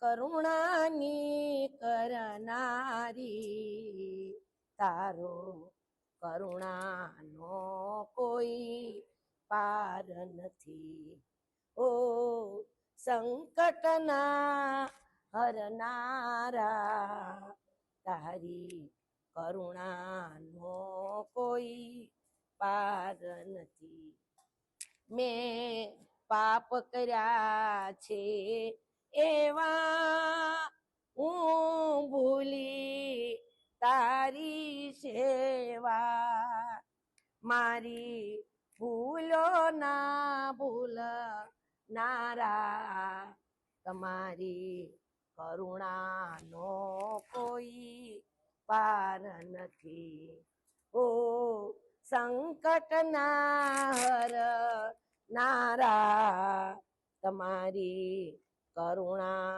કરુણાની કરનારી, તારો કરુણાનો કોઈ પાર નથી. ઓ સંકટના હરનારા, તારી કરુણાનો કોઈ પાર નથી. મેં પાપ કર્યા છે એવા હું ભૂલી તારી સેવા, મારી ભૂલો ના ભૂલ નારા, તમારી કરુણાનો કોઈ પાર નથી. ઓ સંકટના હરનારા, તમારી કરુણા